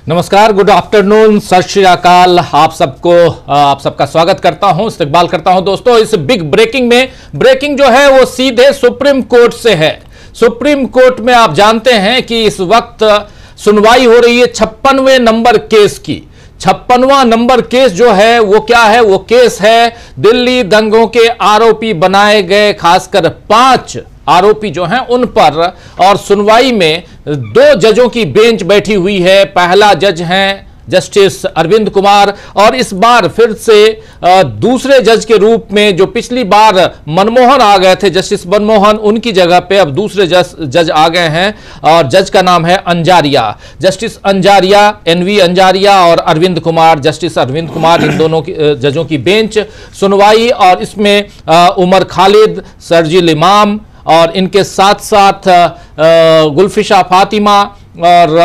नमस्कार, good afternoon, सत श्री अकाल। आप सबका स्वागत करता हूं, इस्तकबाल करता हूं दोस्तों इस बिग ब्रेकिंग में। ब्रेकिंग जो है वो सीधे सुप्रीम कोर्ट से है। सुप्रीम कोर्ट में आप जानते हैं कि इस वक्त सुनवाई हो रही है 56वें नंबर केस की। 56वां नंबर केस जो है वो क्या है? वो केस है दिल्ली दंगों के आरोपी बनाए गए खासकर 5 आरोपी जो हैं उन पर, और सुनवाई में 2 जजों की बेंच बैठी हुई है। पहला जज हैं जस्टिस अरविंद कुमार, और इस बार फिर से दूसरे जज के रूप में, जो पिछली बार मनमोहन आ गए थे, जस्टिस मनमोहन, उनकी जगह पे अब दूसरे जज आ गए हैं, और जज का नाम है अंजारिया। जस्टिस अंजारिया, एनवी अंजारिया और अरविंद कुमार, जस्टिस अरविंद कुमार, इन दोनों की जजों की बेंच सुनवाई। और इसमें उमर खालिद, सरजील इमाम और इनके साथ साथ गुलफिशा फातिमा और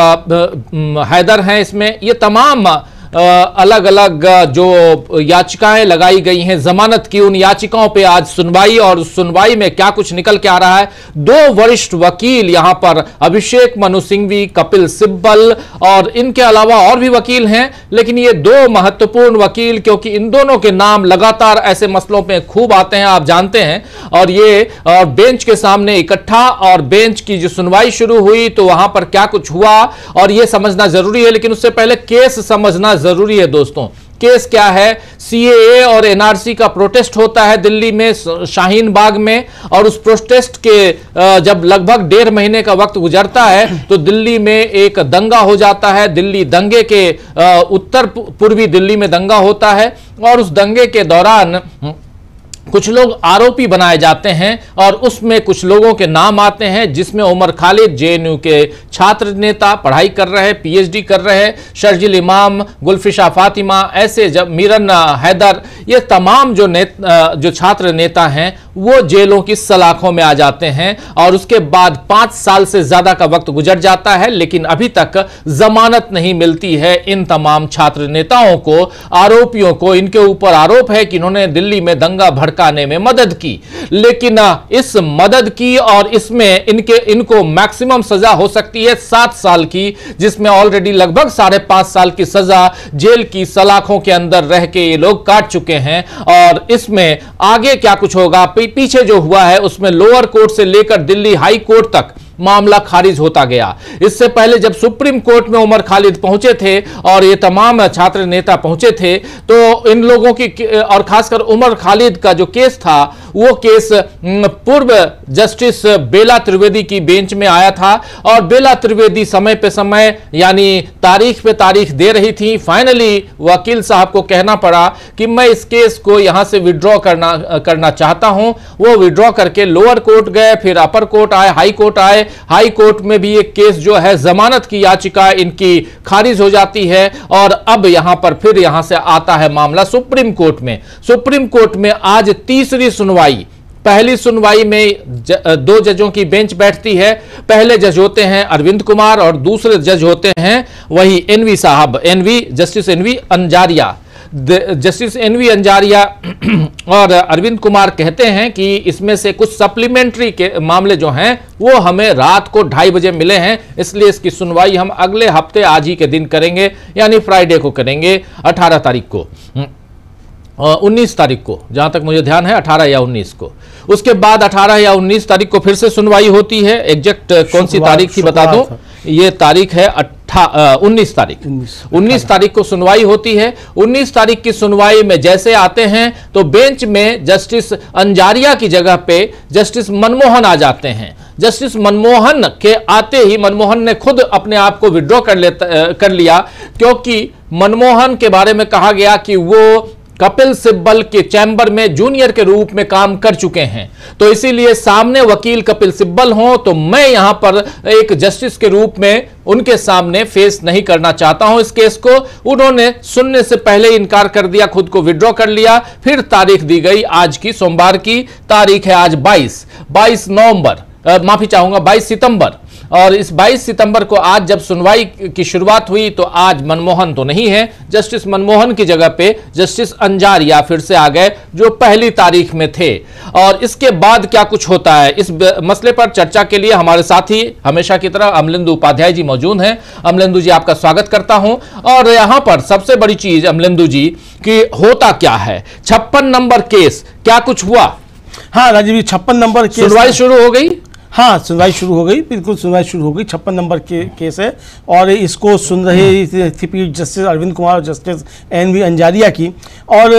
हैदर हैं इसमें। ये तमाम अलग अलग जो याचिकाएं लगाई गई हैं जमानत की, उन याचिकाओं पे आज सुनवाई, और उस सुनवाई में क्या कुछ निकल के आ रहा है। 2 वरिष्ठ वकील यहां पर, अभिषेक मनु सिंघवी, कपिल सिब्बल, और इनके अलावा और भी वकील हैं, लेकिन ये 2 महत्वपूर्ण वकील, क्योंकि इन दोनों के नाम लगातार ऐसे मसलों पे खूब आते हैं, आप जानते हैं। और ये बेंच के सामने इकट्ठा, और बेंच की जो सुनवाई शुरू हुई तो वहां पर क्या कुछ हुआ और ये समझना जरूरी है। लेकिन उससे पहले केस समझना जरूरी है दोस्तों। केस क्या है? सीएए और एनआरसी का प्रोटेस्ट होता है दिल्ली में, शाहीन बाग में, और उस प्रोटेस्ट के जब लगभग 1.5 महीने का वक्त गुजरता है तो दिल्ली में एक दंगा हो जाता है। दिल्ली दंगे के उत्तर पूर्वी दिल्ली में दंगा होता है, और उस दंगे के दौरान कुछ लोग आरोपी बनाए जाते हैं, और उसमें कुछ लोगों के नाम आते हैं, जिसमें उमर खालिद, जेएनयू के छात्र नेता, पढ़ाई कर रहे हैं, पीएचडी कर रहे हैं, शर्जिल इमाम, गुलफिशा फातिमा, ऐसे जब मीरन हैदर, ये तमाम जो छात्र नेता हैं वो जेलों की सलाखों में आ जाते हैं। और उसके बाद 5 साल से ज्यादा का वक्त गुजर जाता है, लेकिन अभी तक जमानत नहीं मिलती है इन तमाम छात्र नेताओं को, आरोपियों को। इनके ऊपर आरोप है कि इन्होंने दिल्ली में दंगा भड़काने में मदद की, लेकिन इस मदद की और इसमें इनको मैक्सिमम सजा हो सकती है 7 साल की, जिसमें ऑलरेडी लगभग 5.5 साल की सजा जेल की सलाखों के अंदर रह के ये लोग काट चुके हैं। और इसमें आगे क्या कुछ होगा, पीछे जो हुआ है उसमें लोअर कोर्ट से लेकर दिल्ली हाई कोर्ट तक मामला खारिज होता गया। इससे पहले जब सुप्रीम कोर्ट में उमर खालिद पहुंचे थे और ये तमाम छात्र नेता पहुंचे थे, तो इन लोगों की, और खासकर उमर खालिद का जो केस था, वो केस पूर्व जस्टिस बेला त्रिवेदी की बेंच में आया था, और बेला त्रिवेदी समय पे समय, यानी तारीख पे तारीख दे रही थी। फाइनली वकील साहब को कहना पड़ा कि मैं इस केस को यहां से विड्रॉ करना चाहता हूं। वो विड्रॉ करके लोअर कोर्ट गए, फिर अपर कोर्ट आए, हाई कोर्ट आए। हाई कोर्ट में भी एक केस जो है जमानत की याचिका इनकी खारिज हो जाती है, और अब यहां पर फिर यहां से आता है मामला सुप्रीम कोर्ट में। सुप्रीम कोर्ट में आज तीसरी सुनवाई। पहली सुनवाई में 2 जजों की बेंच बैठती है। पहले जज होते हैं अरविंद कुमार, और दूसरे जज होते हैं वही एनवी साहब, justice N V Anjaria. Justice N V Anjaria और अरविंद कुमार कहते हैं कि इसमें से कुछ सप्लीमेंट्री के मामले जो हैं वो हमें रात को 2:30 बजे मिले हैं, इसलिए इसकी सुनवाई हम अगले हफ्ते आज ही के दिन करेंगे, यानी फ्राइडे को करेंगे, 18 तारीख को, 19 तारीख को, जहां तक मुझे ध्यान है 18 या 19 को। उसके बाद 18 या 19 तारीख को फिर से सुनवाई होती है। एग्जैक्ट कौन सी तारीख थी बता दो, ये तारीख है 19 तारीख। 19 तारीख को सुनवाई होती है। 19 तारीख की सुनवाई में जैसे आते हैं तो बेंच में जस्टिस अंजारिया की जगह पे जस्टिस मनमोहन आ जाते हैं। जस्टिस मनमोहन के आते ही मनमोहन ने खुद अपने आप को विड्रॉ कर लिया, क्योंकि मनमोहन के बारे में कहा गया कि वो कपिल सिब्बल के चैम्बर में जूनियर के रूप में काम कर चुके हैं, तो इसीलिए सामने वकील कपिल सिब्बल हों तो मैं यहां पर एक जस्टिस के रूप में उनके सामने फेस नहीं करना चाहता हूं इस केस को। उन्होंने सुनने से पहले इनकार कर दिया, खुद को विड्रॉ कर लिया। फिर तारीख दी गई आज की, सोमवार की तारीख है आज 22 नवंबर, माफी चाहूंगा 22 सितंबर। और इस 22 सितंबर को आज जब सुनवाई की शुरुआत हुई तो आज मनमोहन तो नहीं है, जस्टिस मनमोहन की जगह पे जस्टिस अंजारिया फिर से आ गए जो पहली तारीख में थे। और इसके बाद क्या कुछ होता है, इस मसले पर चर्चा के लिए हमारे साथी हमेशा की तरह अमलेंदु उपाध्याय जी मौजूद हैं। अमलेंदु जी, आपका स्वागत करता हूं। और यहां पर सबसे बड़ी चीज अमलेंदु जी कि होता क्या है, 56 नंबर केस, क्या कुछ हुआ? हाँ राजीव जी, 56 नंबर केस सुनवाई शुरू हो गई। हाँ, सुनवाई शुरू हो गई, बिल्कुल सुनवाई शुरू हो गई। 56 नंबर केस है और इसको सुन रहे थी पीठ जस्टिस अरविंद कुमार और जस्टिस NV अंजारिया की। और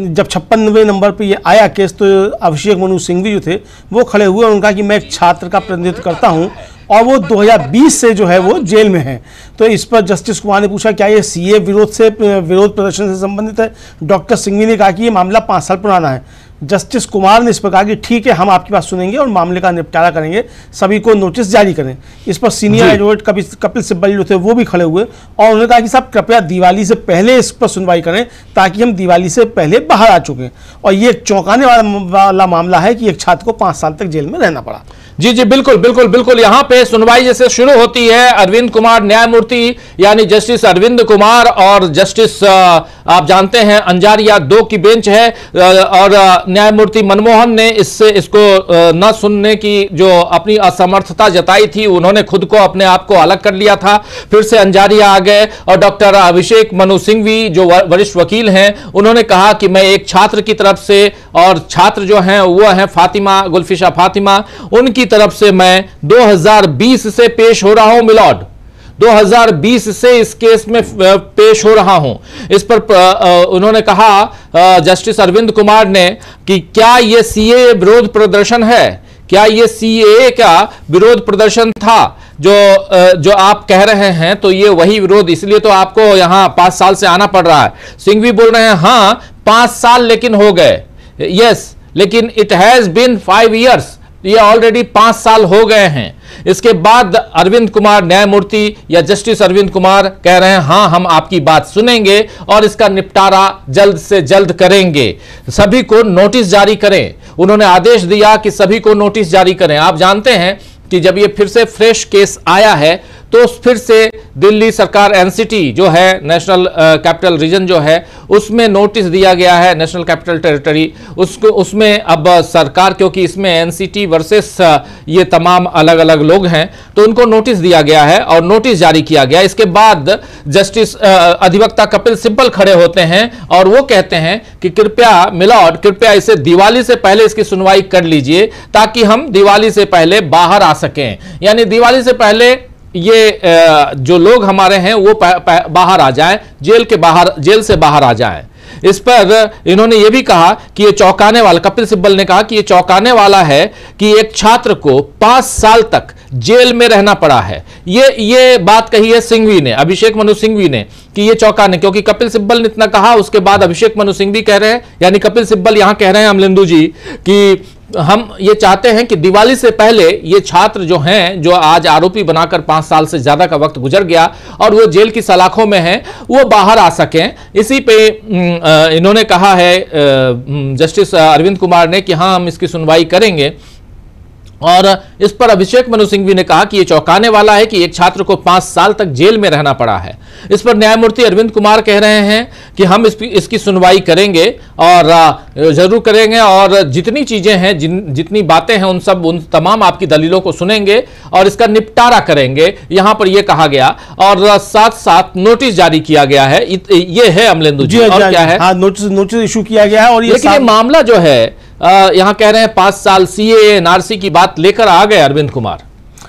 जब 56वें नंबर पे ये आया केस तो अभिषेक मनु सिंघवी जो थे वो खड़े हुए और उनका कि मैं एक छात्र का प्रतिनिधित्व करता हूँ और वो 2020 से जो है वो जेल में है। तो इस पर जस्टिस कुमार ने पूछा क्या ये CA विरोध प्रदर्शन से संबंधित है। डॉक्टर सिंघवी ने कहा कि ये मामला 5 साल पुराना है। जस्टिस कुमार ने इस पर कहा कि ठीक है, हम आपकी बात सुनेंगे और मामले का निपटारा करेंगे, सभी को नोटिस जारी करें। इस पर सीनियर एडवोकेट कपिल सिब्बल जो थे वो भी खड़े हुए और उन्होंने कहा कि साहब कृपया दिवाली से पहले इस पर सुनवाई करें ताकि हम दिवाली से पहले बाहर आ चुके। और ये एक चौंकाने वाला मामला है कि एक छात्र को 5 साल तक जेल में रहना पड़ा। जी जी, बिल्कुल बिल्कुल बिल्कुल। यहां पे सुनवाई जैसे शुरू होती है, अरविंद कुमार न्यायमूर्ति यानी जस्टिस अरविंद कुमार और जस्टिस आप जानते हैं अंजारिया 2 की बेंच है और न्यायमूर्ति मनमोहन ने इसको न सुनने की जो अपनी असमर्थता जताई थी, उन्होंने खुद को अपने आप को अलग कर लिया था। फिर से अंजारिया आ गए और डॉक्टर अभिषेक मनु सिंघवी जो वरिष्ठ वकील हैं, उन्होंने कहा कि मैं एक छात्र की तरफ से, और छात्र जो हैं वो हैं फातिमा, गुलफिशा फातिमा, उनकी तरफ से मैं 2020 से पेश हो रहा हूं मिलॉर्ड, 2020 से इस केस में पेश हो रहा हूं। इस पर उन्होंने कहा जस्टिस अरविंद कुमार ने कि क्या यह CAA विरोध प्रदर्शन है, क्या यह CAA का विरोध प्रदर्शन था जो आप कह रहे हैं, तो ये वही विरोध, इसलिए तो आपको यहां 5 साल से आना पड़ रहा है। सिंघवी बोल रहे हैं हाँ 5 साल लेकिन हो गए, यस, लेकिन इट हैज बीन 5 years, ये ऑलरेडी 5 साल हो गए हैं। इसके बाद अरविंद कुमार न्यायमूर्ति या जस्टिस अरविंद कुमार कह रहे हैं हाँ हम आपकी बात सुनेंगे और इसका निपटारा जल्द से जल्द करेंगे, सभी को नोटिस जारी करें। उन्होंने आदेश दिया कि सभी को नोटिस जारी करें। आप जानते हैं कि जब ये फिर से फ्रेश केस आया है तो फिर से दिल्ली सरकार NCT जो है नेशनल कैपिटल रीजन जो है उसमें नोटिस दिया गया है, नेशनल कैपिटल टेरिटरी, उसमें अब सरकार, क्योंकि इसमें NCT वर्सेस ये तमाम अलग अलग लोग हैं, तो उनको नोटिस दिया गया है और नोटिस जारी किया गया। इसके बाद जस्टिस अधिवक्ता कपिल सिब्बल खड़े होते हैं और वो कहते हैं कि कृपया मिलॉर्ड, कृपया इसे दिवाली से पहले इसकी सुनवाई कर लीजिए ताकि हम दिवाली से पहले बाहर आ सकें, यानी दिवाली से पहले ये जो लोग हमारे हैं वो बाहर आ जाएं, जेल से बाहर आ जाएं। इस पर इन्होंने ये भी कहा कि ये चौंकाने वाला, कपिल सिब्बल ने कहा कि ये चौंकाने वाला है कि एक छात्र को 5 साल तक जेल में रहना पड़ा है। ये बात कही है सिंघवी ने, अभिषेक मनु सिंघवी ने, कि ये चौंकाने, क्योंकि कपिल सिब्बल ने इतना कहा, उसके बाद अभिषेक मनु सिंघवी कह रहे हैं, यानी कपिल सिब्बल यहां कह रहे हैं अमलेंदु जी कि हम ये चाहते हैं कि दिवाली से पहले ये छात्र जो हैं, जो आज आरोपी बनाकर 5 साल से ज्यादा का वक्त गुजर गया और वो जेल की सलाखों में हैं, वो बाहर आ सकें। इसी पे इन्होंने कहा है जस्टिस अरविंद कुमार ने कि हाँ हम इसकी सुनवाई करेंगे। और इस पर अभिषेक मनु सिंघवी ने कहा कि यह चौंकाने वाला है कि एक छात्र को 5 साल तक जेल में रहना पड़ा है। इस पर न्यायमूर्ति अरविंद कुमार कह रहे हैं कि हम इसकी सुनवाई करेंगे और जरूर करेंगे और जितनी चीजें हैं, जितनी बातें हैं, उन तमाम आपकी दलीलों को सुनेंगे और इसका निपटारा करेंगे, यहां पर यह कहा गया। और साथ साथ नोटिस जारी किया गया है, ये है अमलेंदु जी, और क्या है, नोटिस इशू किया गया है। और ये मामला जो है यहां कह रहे हैं 5 साल CAA NRC की बात लेकर आ गए अरविंद कुमार।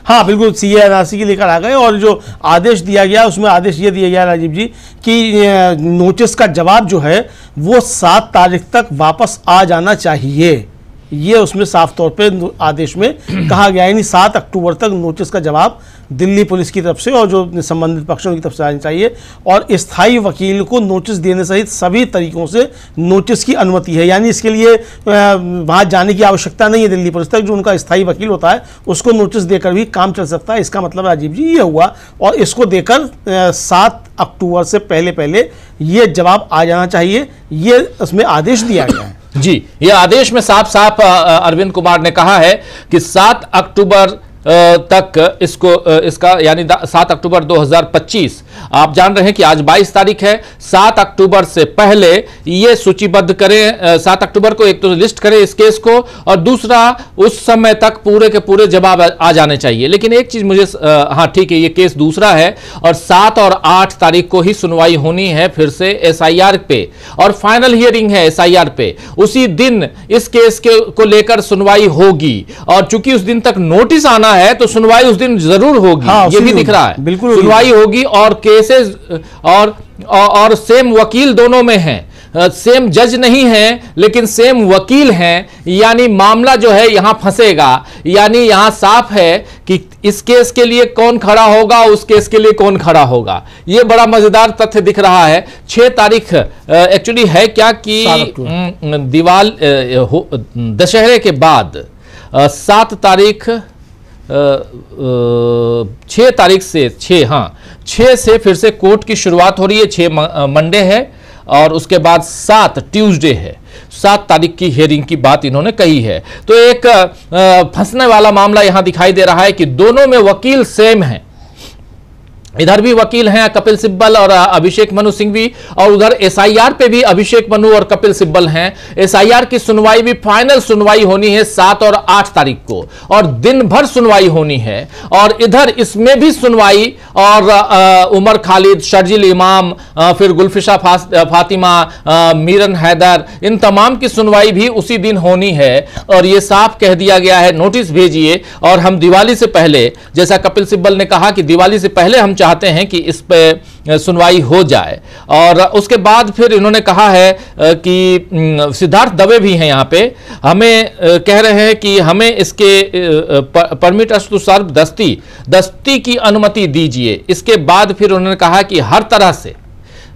हाँ बिल्कुल, CAA NRC की लेकर आ गए और जो आदेश दिया गया उसमें आदेश ये दिया गया राजीव जी कि नोटिस का जवाब जो है वो 7 तारीख तक वापस आ जाना चाहिए। ये उसमें साफ तौर पे आदेश में कहा गया है, यानी 7 अक्टूबर तक नोटिस का जवाब दिल्ली पुलिस की तरफ से और जो संबंधित पक्षों की तरफ से आनी चाहिए। और स्थायी वकील को नोटिस देने सहित सभी तरीकों से नोटिस की अनुमति है, यानी इसके लिए वहाँ जाने की आवश्यकता नहीं है दिल्ली पुलिस तक। जो उनका स्थायी वकील होता है उसको नोटिस देकर भी काम चल सकता है। इसका मतलब राजीव जी ये हुआ, और इसको देकर 7 अक्टूबर से पहले ये जवाब आ जाना चाहिए, ये उसमें आदेश दिया गया है। जी, ये आदेश में साफ साफ अरविंद कुमार ने कहा है कि 7 अक्टूबर तक इसका यानी 7 अक्टूबर 2025, आप जान रहे हैं कि आज 22 तारीख है। 7 अक्टूबर से पहले ये सूचीबद्ध करें, 7 अक्टूबर को एक तो लिस्ट करें इस केस को, और दूसरा उस समय तक पूरे के पूरे जवाब आ जाने चाहिए। लेकिन एक चीज मुझे, हाँ ठीक है, ये केस दूसरा है और 7 और 8 तारीख को ही सुनवाई होनी है फिर से एसआईआर पे, और फाइनल हियरिंग है एसआईआर पे। उसी दिन इस केस को लेकर सुनवाई होगी, और चूंकि उस दिन तक नोटिस आना है तो सुनवाई उस दिन जरूर होगी। हाँ, ये भी दिख रहा है, बिल्कुल सुनवाई होगी, और केसेस और सेम वकील दोनों में हैं, सेम जज नहीं है लेकिन सेम वकील हैं, यानी मामला जो है यहां फंसेगा। यानी यहां साफ है कि इस केस के लिए कौन खड़ा होगा, उस केस के लिए कौन खड़ा होगा। यह बड़ा मजेदार तथ्य दिख रहा है। 6 तारीख एक्चुअली है क्या कि दशहरे के बाद 7 तारीख 6 तारीख से 6 से फिर से कोर्ट की शुरुआत हो रही है। 6 मंडे है और उसके बाद 7 ट्यूसडे है। 7 तारीख की हियरिंग की बात इन्होंने कही है। तो एक फंसने वाला मामला यहां दिखाई दे रहा है कि दोनों में वकील सेम हैं। इधर भी वकील हैं कपिल सिब्बल और अभिषेक मनु सिंघवी, और उधर एसआईआर पे भी अभिषेक मनु और कपिल सिब्बल हैं। एसआईआर की सुनवाई भी फाइनल सुनवाई होनी है 7 और 8 तारीख को, और दिन भर सुनवाई होनी है। और इधर इसमें भी सुनवाई, और उमर खालिद, शर्जील इमाम, फिर गुलफिशा फातिमा, मीरन हैदर, इन तमाम की सुनवाई भी उसी दिन होनी है। और यह साफ कह दिया गया है, नोटिस भेजिए, और हम दिवाली से पहले, जैसा कपिल सिब्बल ने कहा कि दिवाली से पहले हम चाहते हैं कि इस पे सुनवाई हो जाए। और उसके बाद फिर इन्होंने कहा है कि सिद्धार्थ दवे भी हैं यहाँ पे, हमें कह रहे हैं कि हमें इसके परमिट टू सर्व दस्ती की अनुमति दीजिए। इसके बाद फिर उन्होंने कहा कि हर तरह से,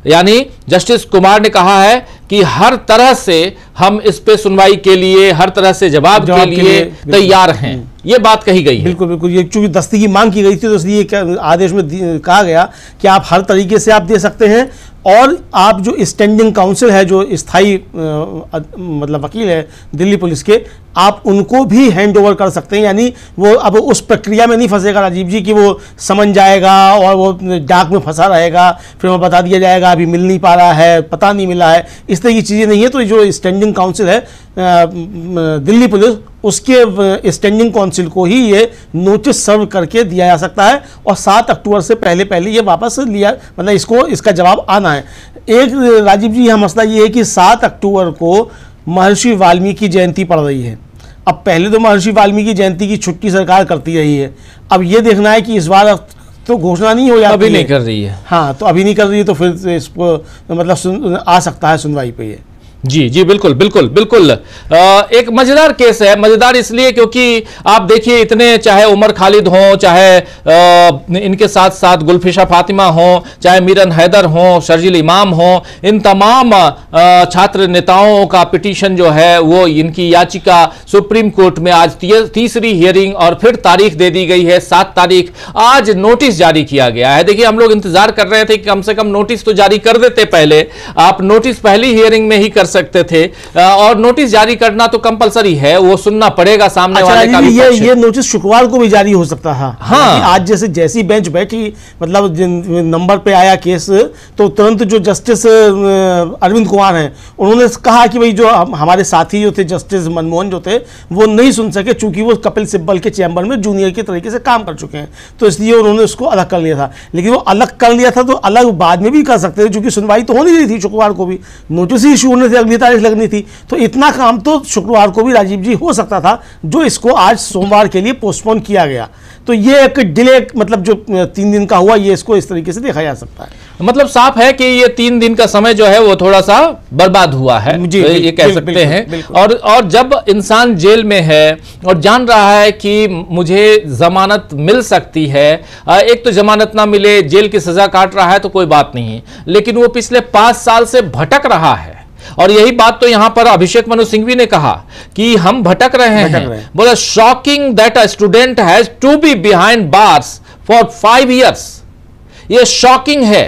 यानी जस्टिस कुमार ने कहा है कि हर तरह से हम इस पे सुनवाई के लिए, हर तरह से जवाब के लिए तैयार हैं। ये बात कही गई है। बिल्कुल बिल्कुल, ये चूंकि दस्ती की मांग की गई थी तो इसलिए आदेश में कहा गया कि आप हर तरीके से आप दे सकते हैं, और आप जो स्टैंडिंग काउंसिल है, जो स्थायी मतलब वकील है दिल्ली पुलिस के, आप उनको भी हैंड ओवर कर सकते हैं। यानी वो अब उस प्रक्रिया में नहीं फंसेगा राजीव जी कि वो समन जाएगा और वो डाक में फंसा रहेगा, फिर वो बता दिया जाएगा अभी मिल नहीं पा रहा है, पता नहीं मिला है, इस तरह की चीज़ें नहीं है। तो जो स्टैंडिंग काउंसिल है दिल्ली पुलिस, उसके स्टैंडिंग काउंसिल को ही ये नोटिस सर्व करके दिया जा सकता है, और 7 अक्टूबर से पहले ये वापस लिया, मतलब इसका जवाब आना है। एक राजीव जी, यह मसला ये है कि 7 अक्टूबर को महर्षि वाल्मीकि जयंती पड़ रही है। अब पहले तो महर्षि वाल्मीकि जयंती की छुट्टी सरकार करती रही है, अब ये देखना है कि इस बार तो घोषणा नहीं हो जाती, अभी नहीं कर रही है। हाँ, तो अभी नहीं कर रही है, तो फिर इसको मतलब आ सकता है सुनवाई पे ये। जी जी, बिल्कुल बिल्कुल बिल्कुल। एक मजेदार केस है। मजेदार इसलिए क्योंकि आप देखिए, इतने चाहे उमर खालिद हों, चाहे इनके साथ साथ गुलफिशा फातिमा हों, चाहे मीरन हैदर हों, शर्जील इमाम हों, इन तमाम छात्र नेताओं का पिटीशन जो है, वो इनकी याचिका सुप्रीम कोर्ट में आज तीसरी हियरिंग, और फिर तारीख दे दी गई है 7 तारीख। आज नोटिस जारी किया गया है। देखिए, हम लोग इंतजार कर रहे थे कि कम से कम नोटिस तो जारी कर देते पहले। आप नोटिस पहली हियरिंग में ही कर सकते थे, और नोटिस जारी करना तो कंपलसरी है, वो सुनना पड़ेगा सामने वाले का भी। ये नोटिस शुक्रवार को भी जारी हो सकता है। हाँ, आज जैसी बेंच बैठी, मतलब नंबर पे आया केस, तो तुरंत जो जस्टिस अरविंद कुमार हैं, उन्होंने कहा कि भाई जो हमारे साथी जो थे जस्टिस मनमोहन जो थे, वो नहीं सुन सके, चूंकि वो कपिल सिब्बल के चैम्बर में जूनियर के तरीके से काम कर चुके हैं, तो इसलिए उन्होंने उसको अलग कर लिया था। लेकिन वो अलग कर लिया था तो अलग बाद में भी कर सकते थे, क्योंकि सुनवाई तो होनी नहीं थी शुक्रवार को भी, नोटिस ही इशू होने थे, अगली तारीख लगनी थी। तो इतना काम तो शुक्रवार को भी राजीव जी हो सकता था, जो इसको आज सोमवार के लिए पोस्टपोन किया गया। तो ये एक डिले, मतलब जो 3 दिन का हुआ, ये इसको इस तरीके से देखा जा सकता है। मतलब साफ है कि ये 3 दिन का समय जो है वो थोड़ा सा बर्बाद हुआ है, ये कह सकते हैं। और जब इंसान जेल में है और जान रहा है कि मुझे जमानत मिल सकती है, एक तो जमानत ना मिले, जेल की सजा काट रहा है तो कोई बात नहीं है, लेकिन वो पिछले 5 साल से भटक रहा है। और यही बात तो यहां पर अभिषेक मनु सिंघवी ने कहा कि हम भटक रहे हैं। बोला, shocking that a student has to be behind bars for 5 years। ये शॉकिंग है,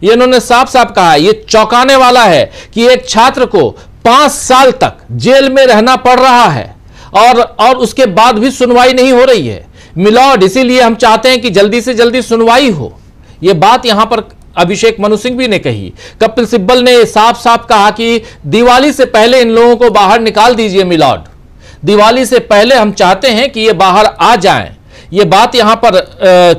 ये इन्होंने साफ साफ कहा। ये चौंकाने वाला है कि एक छात्र को 5 साल तक जेल में रहना पड़ रहा है, और उसके बाद भी सुनवाई नहीं हो रही है। मिलॉर्ड, इसीलिए हम चाहते हैं कि जल्दी से जल्दी सुनवाई हो। यह बात यहां पर अभिषेक मनु सिंघवी ने कही। कपिल सिब्बल ने साफ साफ कहा कि दिवाली से पहले इन लोगों को बाहर निकाल दीजिए मिलॉर्ड, दिवाली से पहले हम चाहते हैं कि ये बाहर आ जाएं। ये बात यहां पर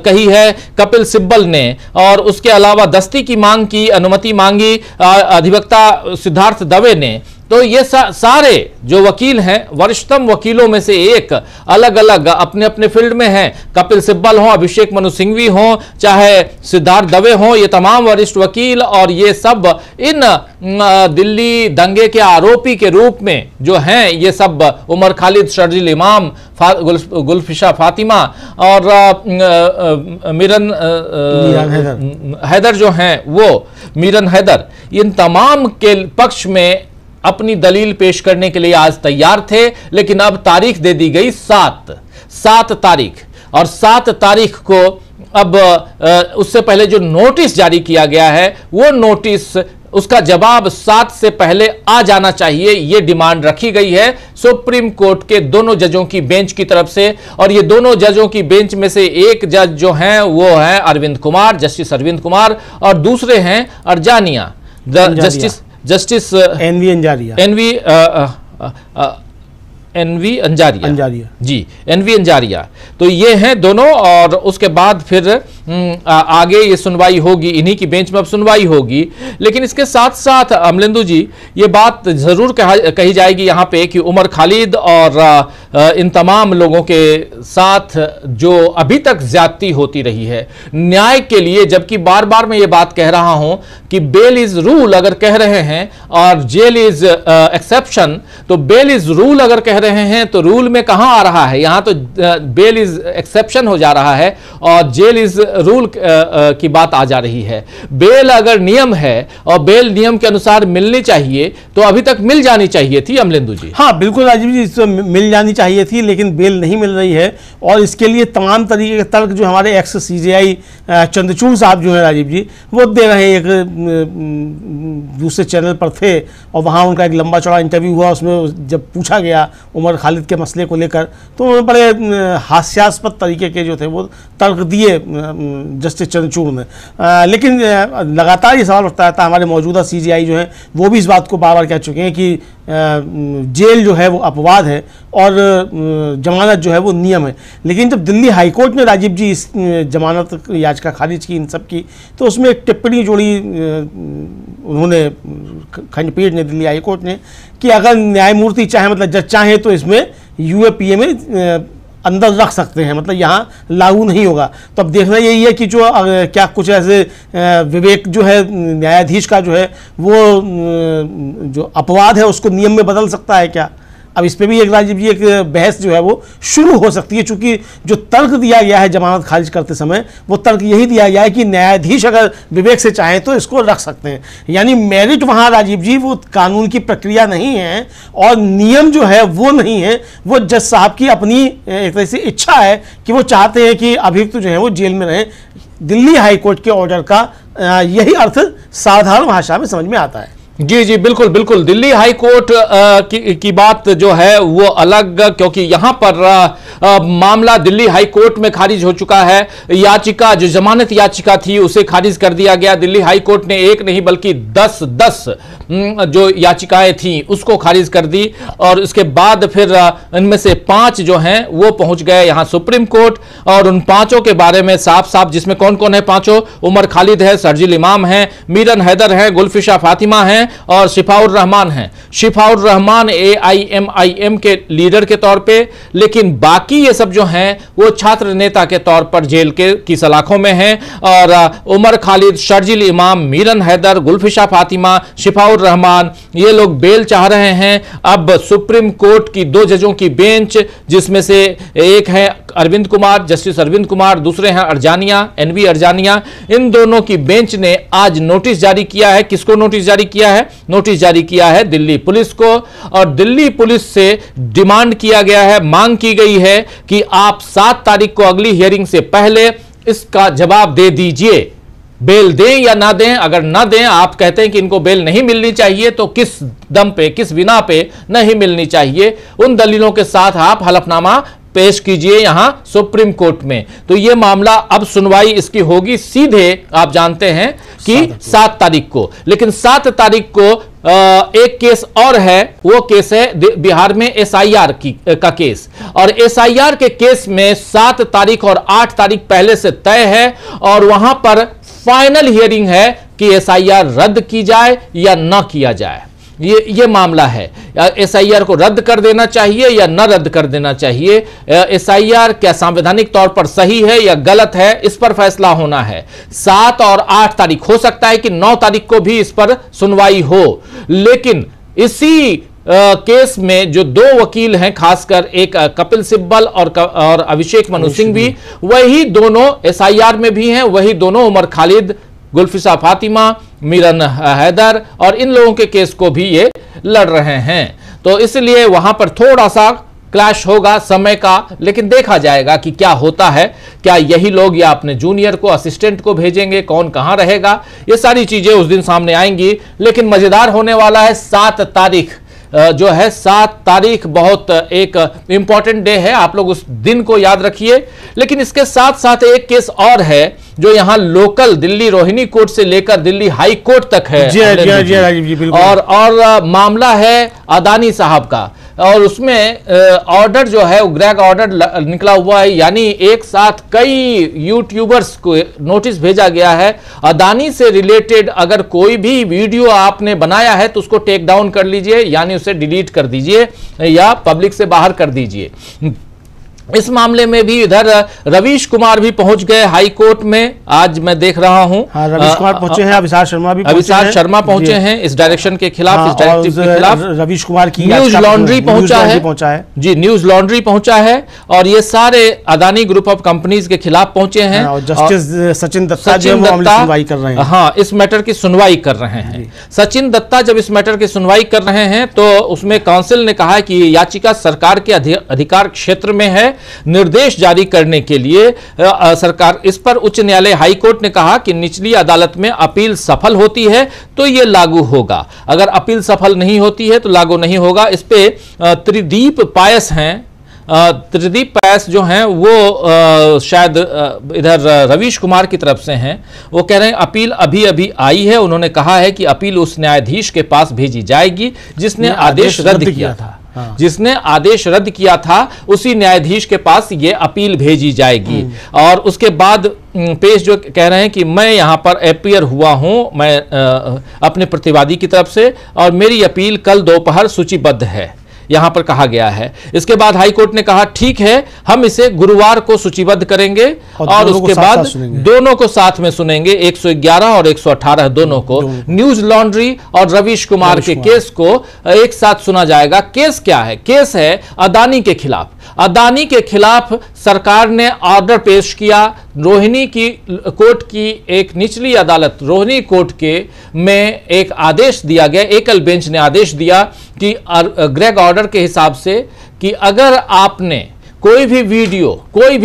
कही है कपिल सिब्बल ने। और उसके अलावा दस्ती की मांग की अनुमति मांगी अधिवक्ता सिद्धार्थ दवे ने। तो ये सारे जो वकील हैं, वरिष्ठतम वकीलों में से एक, अलग अलग अपने अपने फील्ड में हैं। कपिल सिब्बल हो, अभिषेक मनु सिंघवी हो, चाहे सिद्धार्थ दवे हो, ये तमाम वरिष्ठ वकील और ये सब इन दिल्ली दंगे के आरोपी के रूप में जो हैं, ये सब उमर खालिद, शर्जील इमाम, गुलफिशा फातिमा और मीरन हैदर जो हैं, वो मीरन हैदर, इन तमाम के पक्ष में अपनी दलील पेश करने के लिए आज तैयार थे। लेकिन अब तारीख दे दी गई 7 तारीख, और 7 तारीख को अब उससे पहले जो नोटिस जारी किया गया है, वो नोटिस, उसका जवाब 7 से पहले आ जाना चाहिए, ये डिमांड रखी गई है सुप्रीम कोर्ट के दोनों जजों की बेंच की तरफ से। और ये दोनों जजों की बेंच में से एक जज जो हैं वो हैं अरविंद कुमार, जस्टिस अरविंद कुमार, और दूसरे हैं अर्जानिया, justice N V Anjaria, N V Anjaria ji, N V Anjaria. तो ये हैं दोनों। और उसके बाद फिर आगे ये सुनवाई होगी, इन्हीं की बेंच में अब सुनवाई होगी। लेकिन इसके साथ साथ अमलेंदु जी, ये बात जरूर कही जाएगी यहाँ पे कि उमर खालिद और इन तमाम लोगों के साथ जो अभी तक ज्यादती होती रही है न्याय के लिए, जबकि बार बार मैं ये बात कह रहा हूं कि बेल इज रूल अगर कह रहे हैं और जेल इज एक्सेप्शन, तो बेल इज रूल अगर कह रहे हैं तो रूल में कहां आ रहा है? यहां तो बेल इज एक्सेप्शन हो जा रहा है और जेल इज रूल की बात आ जा रही है। बेल अगर नियम है और बेल नियम के अनुसार मिलनी चाहिए तो अभी तक मिल जानी चाहिए थी अमलेंदु जी। हाँ बिल्कुल राजीव जी, तो मिल जानी चाहिए थी, लेकिन बेल नहीं मिल रही है। और इसके लिए तमाम तरीके के तर्क जो हमारे एक्स CJI चंद्रचूड़ साहब जो है राजीव जी, वो दे रहे हैं। एक दूसरे चैनल पर थे और वहाँ उनका एक लंबा चौड़ा इंटरव्यू हुआ, उसमें जब पूछा गया उमर खालिद के मसले को लेकर, तो उन्होंने बड़े हास्यास्पद तरीके के जो थे वो तर्क दिए जस्टिस चंद्रचूड़ ने। लेकिन लगातार ये सवाल उठता रहता है, हमारे मौजूदा CJI जो है वो भी इस बात को बार बार कह चुके हैं कि जेल जो है वो अपवाद है और जमानत जो है वो नियम है। लेकिन जब दिल्ली हाई कोर्ट ने राजीव जी इस जमानत याचिका खारिज की इन सब की, तो उसमें एक टिप्पणी जोड़ी उन्होंने, खंडपीठ ने, दिल्ली हाई कोर्ट ने, कि अगर न्यायमूर्ति चाहे, मतलब जज चाहे, तो इसमें UAPA में अंदर रख सकते हैं, मतलब यहाँ लागू नहीं होगा। तो अब देखना यही है कि जो क्या कुछ ऐसे विवेक जो है न्यायाधीश का जो है वो जो अपवाद है उसको नियम में बदल सकता है क्या? अब इस पे भी एक राजीव जी एक बहस जो है वो शुरू हो सकती है, क्योंकि जो तर्क दिया गया है जमानत खारिज करते समय, वो तर्क यही दिया गया है कि न्यायाधीश अगर विवेक से चाहें तो इसको रख सकते हैं। यानी मेरिट वहाँ राजीव जी वो कानून की प्रक्रिया नहीं है और नियम जो है वो नहीं है, वो जज साहब की अपनी एक तरह से इच्छा है कि वो चाहते हैं कि अभियुक्त जो है वो जेल में रहें। दिल्ली हाई कोर्ट के ऑर्डर का यही अर्थ साधारण भाषा में समझ में आता है। जी जी बिल्कुल बिल्कुल। दिल्ली हाई कोर्ट की बात जो है वो अलग, क्योंकि यहां पर मामला दिल्ली हाई कोर्ट में खारिज हो चुका है। याचिका, जो जमानत याचिका थी, उसे खारिज कर दिया गया। दिल्ली हाई कोर्ट ने एक नहीं बल्कि 10 जो याचिकाएं थी उसको खारिज कर दी। और उसके बाद फिर इनमें से 5 जो हैं वो पहुंच गए यहां सुप्रीम कोर्ट। और उन 5 के बारे में साफ साफ, जिसमें कौन कौन है 5, उमर खालिद है, शर्जील इमाम है, मीरन हैदर है, गुलफिशा फातिमा है और शिफाउर रहमान है। शिफाउर रहमान AIMIM के लीडर के तौर पे, लेकिन बाकी ये सब जो हैं वो छात्र नेता के तौर पर जेल की सलाखों में हैं। और उमर खालिद, शर्जील इमाम, मीरन हैदर, गुलफिशा फातिमा, शिफाउर रहमान, ये लोग बेल चाह रहे हैं। अब सुप्रीम कोर्ट की 2 जजों की बेंच, जिसमें से एक है अरविंद कुमार, जस्टिस अरविंद कुमार, दूसरे हैं अर्जानिया, NV अर्जानिया, इन दोनों की बेंच ने आज नोटिस जारी किया है। किसको नोटिस जारी किया है? नोटिस जारी किया है दिल्ली पुलिस को। और दिल्ली पुलिस से डिमांड किया गया है, मांग की गई है कि आप 7 तारीख को अगली हियरिंग से पहले इसका जवाब दे दीजिए, बेल दें या ना दें। अगर ना दें, आप कहते हैं कि इनको बेल नहीं मिलनी चाहिए, तो किस दम पे, किस बिना पे नहीं मिलनी चाहिए, उन दलीलों के साथ आप हलफनामा पेश कीजिए यहां सुप्रीम कोर्ट में। तो यह मामला अब सुनवाई इसकी होगी सीधे, आप जानते हैं कि 7 तारीख को। लेकिन 7 तारीख को एक केस और है, वो केस है बिहार में एसआईआर का केस। और एसआईआर के केस में 7 तारीख और 8 तारीख पहले से तय है और वहां पर फाइनल हियरिंग है कि एसआईआर रद्द की जाए या न किया जाए। ये मामला है, एसआईआर को रद्द कर देना चाहिए या न रद्द कर देना चाहिए। एसआईआर क्या संवैधानिक तौर पर सही है या गलत है, इस पर फैसला होना है। 7 और 8 तारीख, हो सकता है कि 9 तारीख को भी इस पर सुनवाई हो। लेकिन इसी केस में जो 2 वकील हैं, खासकर एक कपिल सिब्बल और अभिषेक मनु सिंह भी, वही दोनों एसआईआर में भी हैं, वही दोनों उमर खालिद, गुलफिसा फातिमा, मीरन हैदर और इन लोगों के केस को भी ये लड़ रहे हैं। तो इसलिए वहां पर थोड़ा सा क्लैश होगा समय का, लेकिन देखा जाएगा कि क्या होता है। क्या यही लोग या अपने जूनियर को, असिस्टेंट को भेजेंगे, कौन कहां रहेगा, ये सारी चीजें उस दिन सामने आएंगी। लेकिन मजेदार होने वाला है 7 तारीख जो है। 7 तारीख बहुत एक इंपॉर्टेंट डे है, आप लोग उस दिन को याद रखिए। लेकिन इसके साथ साथ एक केस और है जो यहां लोकल दिल्ली रोहिणी कोर्ट से लेकर दिल्ली हाई कोर्ट तक है। और मामला है अदानी साहब का, और उसमें ऑर्डर जो है वो ग्रैग ऑर्डर निकला हुआ है, यानी एक साथ कई यूट्यूबर्स को नोटिस भेजा गया है। अदानी से रिलेटेड अगर कोई भी वीडियो आपने बनाया है तो उसको टेक डाउन कर लीजिए, यानी उसे डिलीट कर दीजिए या पब्लिक से बाहर कर दीजिए। इस मामले में भी इधर रवीश कुमार भी पहुंच गए हाई कोर्ट में, आज मैं देख रहा हूं। हाँ, रवीश कुमार पहुंचे हैं, अविशाल शर्मा पहुंचे हैं इस डायरेक्शन के खिलाफ, इस डायरेक्टिव के खिलाफ। रवीश कुमार की न्यूज लॉन्ड्री पहुंचा है जी, न्यूज लॉन्ड्री पहुंचा है और ये सारे अदानी ग्रुप ऑफ कंपनीज के खिलाफ पहुंचे हैं। जस्टिस सचिन दत्ता सुनवाई कर रहे हैं। हाँ, इस मैटर की सुनवाई कर रहे हैं। सचिन दत्ता जब इस मैटर की सुनवाई कर रहे हैं तो उसमें काउंसिल ने कहा कि याचिका सरकार के अधिकार क्षेत्र में है, निर्देश जारी करने के लिए सरकार, इस पर उच्च न्यायालय हाई कोर्ट ने कहा कि निचली अदालत में अपील सफल होती है तो यह लागू होगा, अगर अपील सफल नहीं होती है तो लागू नहीं होगा। इस पे त्रिदीप पायस हैं, त्रिदीप पायस जो हैं वो शायद इधर रवीश कुमार की तरफ से हैं। वो कह रहे हैं अपील अभी अभी आई है, उन्होंने कहा है कि अपील उस न्यायाधीश के पास भेजी जाएगी जिसने आदेश रद्द किया था। हाँ। जिसने आदेश रद्द किया था उसी न्यायाधीश के पास ये अपील भेजी जाएगी। और उसके बाद पेश जो कह रहे हैं कि मैं यहां पर अपीयर हुआ हूं, मैं अपने प्रतिवादी की तरफ से, और मेरी अपील कल दोपहर सूचीबद्ध है, यहां पर कहा गया है। इसके बाद हाईकोर्ट ने कहा ठीक है, हम इसे गुरुवार को सूचीबद्ध करेंगे और उसके बाद दोनों को साथ में सुनेंगे, 111 और 118 दोनों को, न्यूज लॉन्ड्री और रवीश कुमार के केस को एक साथ सुना जाएगा। केस क्या है? केस है अदानी के खिलाफ। अदानी के खिलाफ सरकार ने ऑर्डर पेश किया, रोहिणी की कोर्ट की एक निचली अदालत रोहिणी कोर्ट के में एक आदेश दिया गया, एकल बेंच ने आदेश दिया कि ग्रेग ऑर्डर के हिसाब से कि अगर आपने कोई भी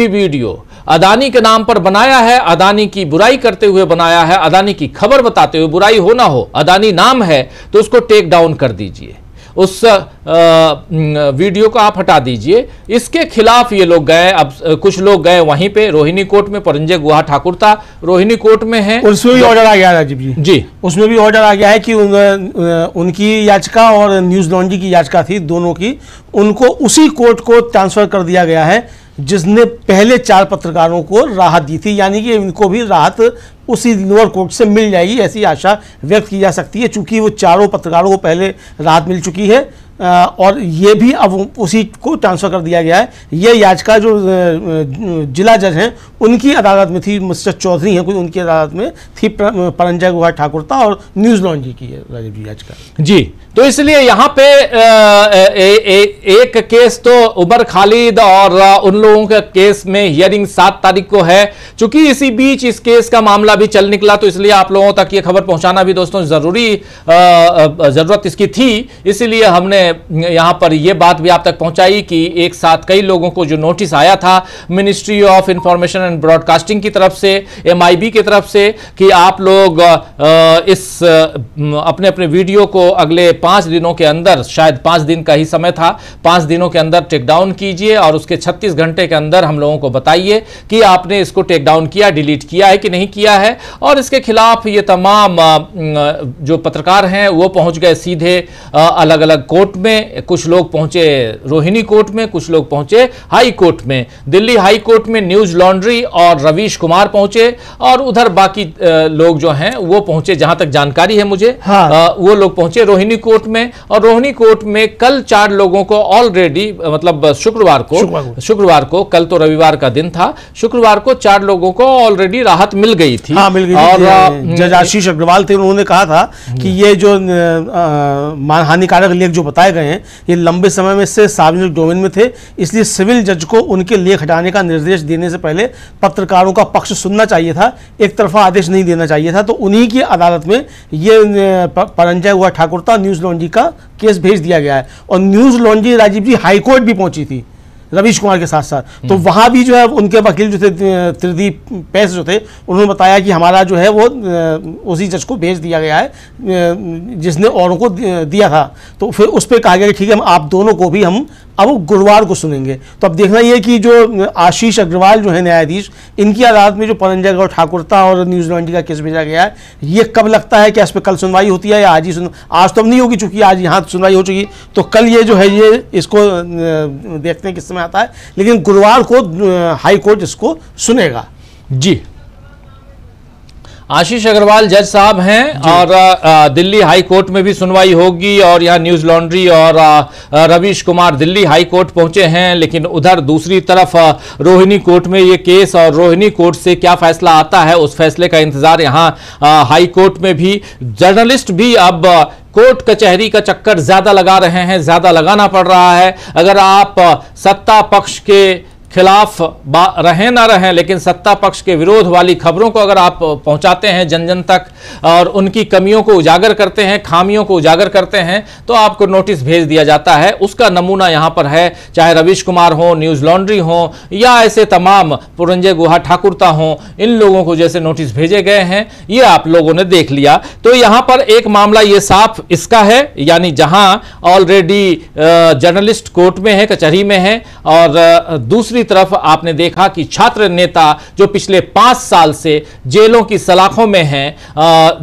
वीडियो अदानी के नाम पर बनाया है, अदानी की बुराई करते हुए बनाया है, अदानी की खबर बताते हुए, बुराई हो ना हो, अदानी नाम है तो उसको टेक डाउन कर दीजिए, उस वीडियो को आप हटा दीजिए। इसके खिलाफ ये लोग गए। अब कुछ लोग गए वहीं पे रोहिणी कोर्ट में, परंजय गुहा ठाकुर था रोहिणी कोर्ट में है, उसमें भी ऑर्डर आ गया राजीव जी, उसमें भी ऑर्डर आ गया है कि उनकी याचिका और न्यूज लॉन्ड्री की याचिका थी, दोनों की, उनको उसी कोर्ट को ट्रांसफर कर दिया गया है जिसने पहले 4 पत्रकारों को राहत दी थी, यानी कि इनको भी राहत उसी लोअर कोर्ट से मिल जाएगी, ऐसी आशा व्यक्त की जा सकती है, चूंकि वो 4 पत्रकारों को पहले राहत मिल चुकी है और ये भी अब उसी को ट्रांसफर कर दिया गया है। ये याचिका जो जिला जज हैं उनकी अदालत में थी, मिस्टर चौधरी हैं कोई, उनकी अदालत में थी, परंजय गुहा ठाकुर था, और न्यूज लॉन्ड्री की है राजीव जी याचिका जी। तो इसलिए यहां पे एक केस तो उमर खालिद और उन लोगों के केस में हियरिंग 7 तारीख को है। चूंकि इसी बीच इस केस का मामला मामला भी चल निकला, तो इसलिए आप लोगों तक ये खबर पहुंचाना भी दोस्तों जरूरत इसकी थी। इसीलिए हमने यहां पर यह बात भी आप तक पहुंचाई कि एक साथ कई लोगों को जो नोटिस आया था ministry of information and broadcasting की तरफ से, MIB की तरफ से, कि आप लोग अपने अपने वीडियो को अगले 5 दिनों के अंदर, शायद 5 दिन का ही समय था, 5 दिनों के अंदर टेक डाउन कीजिए और उसके 36 घंटे के अंदर हम लोगों को बताइए कि आपने इसको टेक डाउन किया, डिलीट किया है कि नहीं किया है। और इसके खिलाफ ये तमाम जो पत्रकार हैं वो पहुंच गए सीधे अलग अलग कोर्ट में। कुछ लोग पहुंचे रोहिणी कोर्ट में, कुछ लोग पहुंचे हाई कोर्ट में। दिल्ली हाई कोर्ट में न्यूज लॉन्ड्री और रवीश कुमार पहुंचे, और उधर बाकी लोग जो हैं वो पहुंचे, जहां तक जानकारी है मुझे। वो लोग पहुंचे रोहिणी कोर्ट में, और रोहिणी कोर्ट में कल 4 लोगों को ऑलरेडी, मतलब शुक्रवार को, कल तो रविवार का दिन था, शुक्रवार को 4 लोगों को ऑलरेडी राहत मिल गई थी। मिल गई और जज आशीष अग्रवाल थे, उन्होंने कहा था कि ये जो हानिकारक लेख जो बताए गए हैं ये लंबे समय में से सार्वजनिक डोमेन में थे, इसलिए सिविल जज को उनके लेख हटाने का निर्देश देने से पहले पत्रकारों का पक्ष सुनना चाहिए था, एक तरफा आदेश नहीं देना चाहिए था। तो उन्हीं की अदालत में ये परंजय गुहा ठाकुर था, न्यूज लॉन्ड्री का केस भेज दिया गया है। और न्यूज लॉन्ड्री राजीव जी हाईकोर्ट भी पहुंची थी रवीश कुमार के साथ साथ, तो वहां भी जो है उनके वकील जो थे त्रिदीप पैस जो थे, उन्होंने बताया कि हमारा जो है वो उसी जज को भेज दिया गया है जिसने औरों को दिया था। तो फिर उस पर कहा गया कि ठीक है, हम आप दोनों को भी हम अब गुरुवार को सुनेंगे। तो अब देखना ये कि जो आशीष अग्रवाल जो है न्यायाधीश, इनकी अदालत में जो परंजय गुहा ठाकुर था और न्यूज लॉन्ड्री का केस भेजा गया है, ये कब लगता है कि इस पर कल सुनवाई होती है या आज ही आज तो अब नहीं होगी, चूंकि आज यहाँ सुनवाई हो चुकी, तो कल ये जो है ये इसको देखते हैं किस समय आता है, लेकिन गुरुवार को हाई कोर्ट इसको सुनेगा। जी, आशीष अग्रवाल जज साहब हैं, और दिल्ली हाई कोर्ट में भी सुनवाई होगी, और यहाँ न्यूज लॉन्ड्री और रवीश कुमार दिल्ली हाई कोर्ट पहुंचे हैं। लेकिन उधर दूसरी तरफ रोहिणी कोर्ट में ये केस, और रोहिणी कोर्ट से क्या फैसला आता है उस फैसले का इंतजार यहाँ हाई कोर्ट में भी। जर्नलिस्ट भी अब कोर्ट कचहरी का चक्कर ज्यादा लगा रहे हैं, ज्यादा लगाना पड़ रहा है। अगर आप सत्ता पक्ष के खिलाफ रहें ना रहें, लेकिन सत्ता पक्ष के विरोध वाली खबरों को अगर आप पहुंचाते हैं जन जन तक और उनकी कमियों को उजागर करते हैं, खामियों को उजागर करते हैं, तो आपको नोटिस भेज दिया जाता है। उसका नमूना यहां पर है, चाहे रवीश कुमार हो, न्यूज लॉन्ड्री हो, या ऐसे तमाम परंजय गुहा ठाकुरता हो, इन लोगों को जैसे नोटिस भेजे गए हैं ये आप लोगों ने देख लिया। तो यहां पर एक मामला ये साफ इसका है, यानी जहां ऑलरेडी जर्नलिस्ट कोर्ट में है, कचहरी में है, और दूसरी तरफ आपने देखा कि छात्र नेता जो पिछले 5 साल से जेलों की सलाखों में हैं,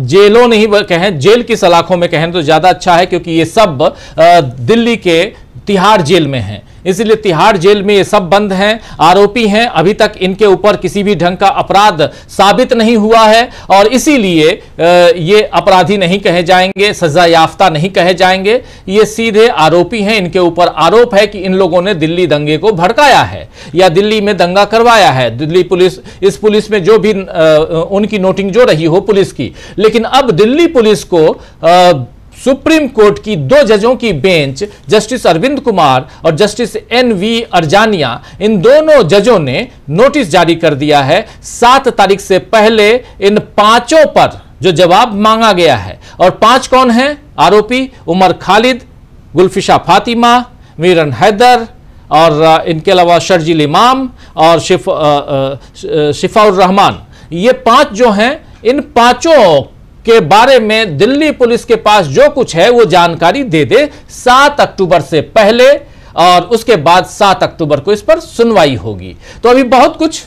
जेलों नहीं कहें, जेल की सलाखों में कहें तो ज्यादा अच्छा है, क्योंकि ये सब दिल्ली के तिहाड़ जेल में हैं, इसलिए तिहाड़ जेल में ये सब बंद हैं, आरोपी हैं। अभी तक इनके ऊपर किसी भी ढंग का अपराध साबित नहीं हुआ है, और इसीलिए ये अपराधी नहीं कहे जाएंगे, सजा याफ्ता नहीं कहे जाएंगे, ये सीधे आरोपी हैं। इनके ऊपर आरोप है कि इन लोगों ने दिल्ली दंगे को भड़काया है या दिल्ली में दंगा करवाया है। दिल्ली पुलिस, इस पुलिस में जो भी उनकी नोटिंग जो रही हो पुलिस की, लेकिन अब दिल्ली पुलिस को सुप्रीम कोर्ट की 2 जजों की बेंच, जस्टिस अरविंद कुमार और जस्टिस NV अर्जानिया, इन दोनों जजों ने नोटिस जारी कर दिया है। 7 तारीख से पहले इन 5 पर जो जवाब मांगा गया है, और 5 कौन हैं आरोपी? उमर खालिद, गुलफिशा फातिमा, मीरन हैदर, और इनके अलावा शर्जील इमाम और शिफाउर रहमान। ये 5 जो हैं, इन 5 के बारे में दिल्ली पुलिस के पास जो कुछ है वो जानकारी दे दे 7 अक्टूबर से पहले, और उसके बाद 7 अक्टूबर को इस पर सुनवाई होगी। तो अभी बहुत कुछ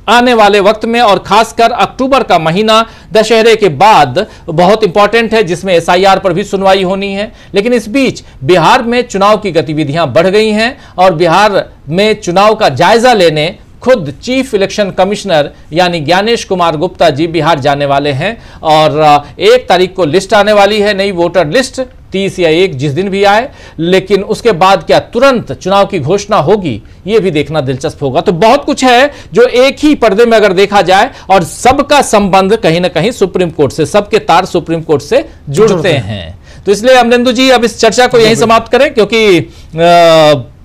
आने वाले वक्त में, और खासकर अक्टूबर का महीना दशहरे के बाद बहुत इंपॉर्टेंट है, जिसमें SIR पर भी सुनवाई होनी है। लेकिन इस बीच बिहार में चुनाव की गतिविधियां बढ़ गई हैं, और बिहार में चुनाव का जायजा लेने खुद चीफ इलेक्शन कमिश्नर यानी ज्ञानेश कुमार गुप्ता जी बिहार जाने वाले हैं, और 1 तारीख को लिस्ट आने वाली है, नई वोटर लिस्ट, 30 या 1 जिस दिन भी आए। लेकिन उसके बाद क्या तुरंत चुनाव की घोषणा होगी, यह भी देखना दिलचस्प होगा। तो बहुत कुछ है जो एक ही पर्दे में अगर देखा जाए, और सबका संबंध कहीं ना कहीं सुप्रीम कोर्ट से, सबके तार सुप्रीम कोर्ट से जुड़ते हैं। तो इसलिए अमरेंदु जी अब इस चर्चा को यहीं समाप्त करें, क्योंकि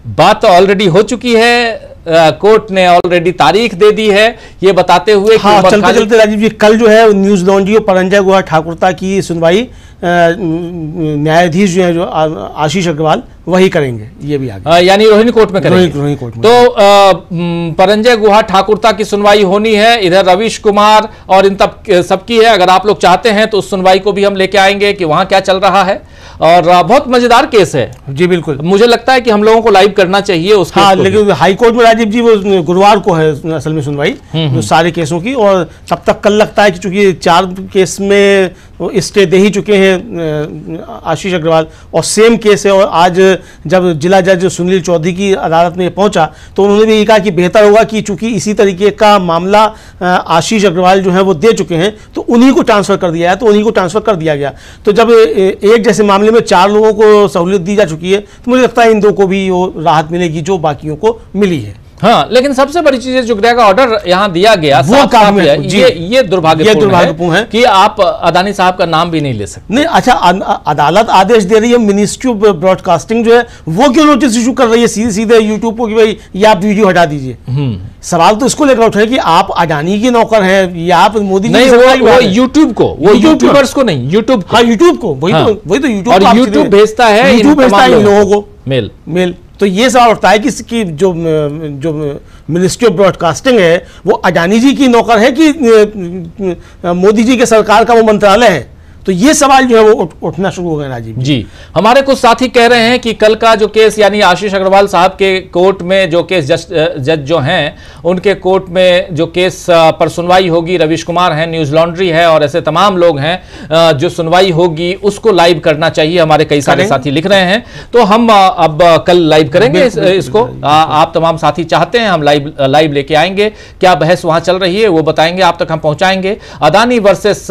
बात ऑलरेडी हो चुकी है कोर्ट ने ऑलरेडी तारीख दे दी है, ये बताते हुए हाँ, चलते चलते राजीव जी, कल जो है न्यूज लॉन्ड्री और परंजय गुहा ठाकुरता की सुनवाई न्यायाधीश जो है, जो आशीष अग्रवाल, वही करेंगे, ये भी आगे यानी रोहिणी कोर्ट में करेंगे। रोहिणी कोर्ट में। तो परंजय गुहा ठाकुरता की सुनवाई होनी है, इधर रवीश कुमार और इन तब सबकी है। अगर आप लोग चाहते हैं तो उस सुनवाई को भी हम लेके आएंगे कि वहां क्या चल रहा है, और बहुत मजेदार केस है जी। बिल्कुल, मुझे लगता है कि हम लोगों को लाइव करना चाहिए उसके। हाँ, लेकिन हाई कोर्ट में राजीव जी वो गुरुवार को है असल में सुनवाई जो सारे केसों की, और तब तक कल लगता है कि चूंकि 4 केस में स्टे दे ही चुके हैं आशीष अग्रवाल, और सेम केस है, और आज जब जिला जज सुनील चौधरी की अदालत में पहुंचा तो उन्होंने भी ये कहा कि बेहतर होगा कि चूंकि इसी तरीके का मामला आशीष अग्रवाल जो है वो दे चुके हैं, तो उन्हीं को ट्रांसफर कर दिया है, तो उन्हीं को ट्रांसफर कर दिया गया। तो जब एक जैसे मामले में 4 लोगों को सहूलियत दी जा चुकी है, तो मुझे लगता है इन 2 को भी वो राहत मिलेगी जो बाकियों को मिली है। हाँ, लेकिन सबसे बड़ी चीज जुगड़िया का ऑर्डर यहाँ दिया गया, वो काम है, ये दुर्भाग्यपूर्ण है कि आप अदानी साहब का नाम भी नहीं ले सकते। नहीं, अच्छा, अदालत आदेश दे रही है, मिनिस्ट्री ऑफ ब्रॉडकास्टिंग जो है वो क्यों नोटिस इशू कर रही है सीधे सीधे यूट्यूब को कि भाई ये आप वीडियो हटा दीजिए। सवाल तो इसको लेकर उठे कि आप अडानी के नौकर हैं या आप मोदी नहीं, वो यूट्यूब को, वो यूट्यूबर्स को नहीं, यूट्यूब, हाँ यूट्यूब को, वही तो यूट्यूब, और यूट्यूब भेजता है इन लोगों को मेल। तो ये सवाल उठता है कि जो मिनिस्ट्री ऑफ ब्रॉडकास्टिंग है वो अडानी जी की नौकर है कि मोदी जी के सरकार का वो मंत्रालय है। तो ये सवाल जो है वो उठना शुरू हो गए राजीव जी। हमारे कुछ साथी कह रहे हैं कि कल का जो केस यानी आशीष अग्रवाल साहब के कोर्ट में जो केस जज जो हैं उनके कोर्ट में जो केस पर सुनवाई होगी, रवीश कुमार हैं, न्यूज लॉन्ड्री है और ऐसे तमाम लोग हैं, जो सुनवाई होगी उसको लाइव करना चाहिए। हमारे कई सारे साथी लिख रहे हैं, तो हम अब कल लाइव करेंगे इसको। आप तमाम साथी चाहते हैं हम लाइव लेके आएंगे, क्या बहस वहां चल रही है वो बताएंगे, आप तक हम पहुंचाएंगे। अदानी वर्सेस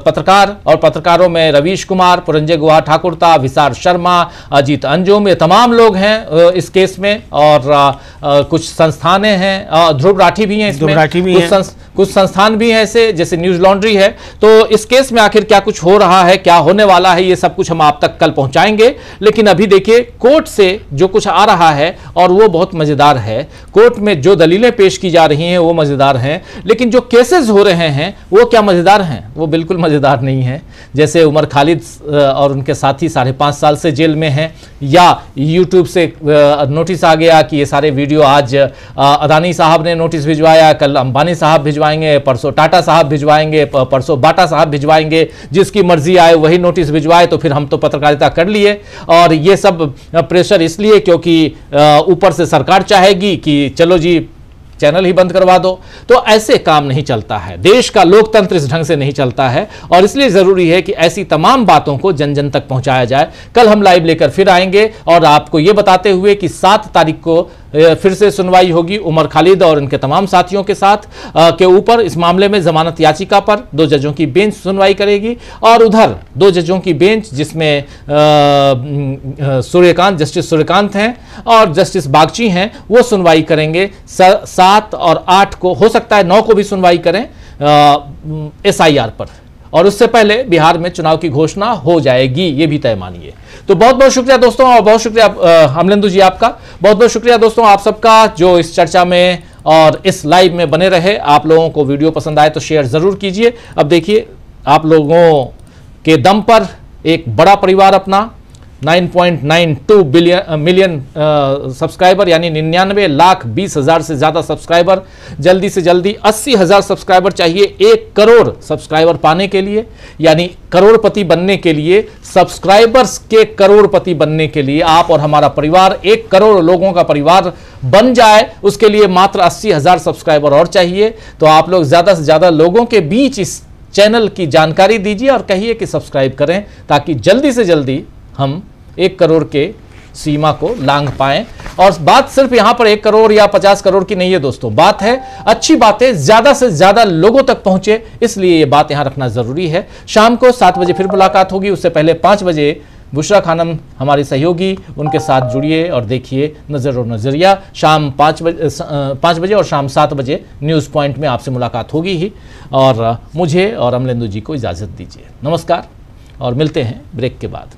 पत्रकार और पत्रकारों में रवीश कुमार, परंजय गुहा ठाकुरता, विशाल शर्मा, अजीत अंजुम, ये तमाम लोग हैं इस केस में, और कुछ संस्थानें हैं, ध्रुव राठी भी हैं इसमें, कुछ संस्थान भी हैं ऐसे जैसे न्यूज लॉन्ड्री है। तो इस केस में आखिर क्या कुछ हो रहा है, क्या होने वाला है, ये सब कुछ हम आप तक कल पहुंचाएंगे। लेकिन अभी देखिए कोर्ट से जो कुछ आ रहा है और वो बहुत मजेदार है। कोर्ट में जो दलीलें पेश की जा रही हैं वो मजेदार हैं, लेकिन जो केसेस हो रहे हैं वो क्या मजेदार हैं? वो बिल्कुल मजेदार नहीं है। जैसे उमर खालिद और उनके साथी 5.5 साल से जेल में हैं, या यूट्यूब से नोटिस आ गया कि ये सारे वीडियो आज अदानी साहब ने नोटिस भिजवाया, कल अंबानी साहब भिजवाएंगे, परसों टाटा साहब भिजवाएंगे, परसों बाटा साहब भिजवाएंगे, जिसकी मर्जी आए वही नोटिस भिजवाए। तो फिर हम तो पत्रकारिता कर लिए, और ये सब प्रेशर इसलिए क्योंकि ऊपर से सरकार चाहेगी कि चलो जी चैनल ही बंद करवा दो। तो ऐसे काम नहीं चलता है, देश का लोकतंत्र इस ढंग से नहीं चलता है, और इसलिए जरूरी है कि ऐसी तमाम बातों को जन जन तक पहुंचाया जाए। कल हम लाइव लेकर फिर आएंगे और आपको यह बताते हुए कि 7 तारीख को फिर से सुनवाई होगी उमर खालिद और उनके तमाम साथियों के साथ के ऊपर। इस मामले में जमानत याचिका पर 2 जजों की बेंच सुनवाई करेगी, और उधर 2 जजों की बेंच जिसमें जस्टिस सूर्यकांत हैं और जस्टिस बागची हैं, वो सुनवाई करेंगे 7 और 8 को, हो सकता है 9 को भी सुनवाई करें SIR पर, और उससे पहले बिहार में चुनाव की घोषणा हो जाएगी, ये भी तय मानिए। तो बहुत बहुत शुक्रिया दोस्तों, और बहुत शुक्रिया अमलेंदु जी आपका, बहुत बहुत शुक्रिया दोस्तों आप सबका जो इस चर्चा में और इस लाइव में बने रहे। आप लोगों को वीडियो पसंद आए तो शेयर जरूर कीजिए। अब देखिए आप लोगों के दम पर एक बड़ा परिवार अपना 9.92 मिलियन सब्सक्राइबर, यानी 99,20,000 से ज्यादा सब्सक्राइबर, जल्दी से जल्दी 80,000 सब्सक्राइबर चाहिए 1 करोड़ सब्सक्राइबर पाने के लिए, यानी करोड़पति बनने के लिए, सब्सक्राइबर्स के करोड़पति बनने के लिए आप और हमारा परिवार 1 करोड़ लोगों का परिवार बन जाए, उसके लिए मात्र 80,000 सब्सक्राइबर और चाहिए। तो आप लोग ज्यादा से ज्यादा लोगों के बीच इस चैनल की जानकारी दीजिए और कहिए कि सब्सक्राइब करें, ताकि जल्दी से जल्दी हम 1 करोड़ के सीमा को लांघ पाएं। और बात सिर्फ यहां पर 1 करोड़ या 50 करोड़ की नहीं है दोस्तों, बात है अच्छी बातें ज्यादा से ज्यादा लोगों तक पहुंचे, इसलिए यह बात यहां रखना जरूरी है। शाम को 7 बजे फिर मुलाकात होगी, उससे पहले 5 बजे बुशरा खानम हमारी सहयोगी, उनके साथ जुड़िए और देखिए नजर और नजरिया। शाम 5 बजे और शाम 7 बजे न्यूज पॉइंट में आपसे मुलाकात होगी ही। और मुझे और अमलेंदु जी को इजाजत दीजिए, नमस्कार, और मिलते हैं ब्रेक के बाद।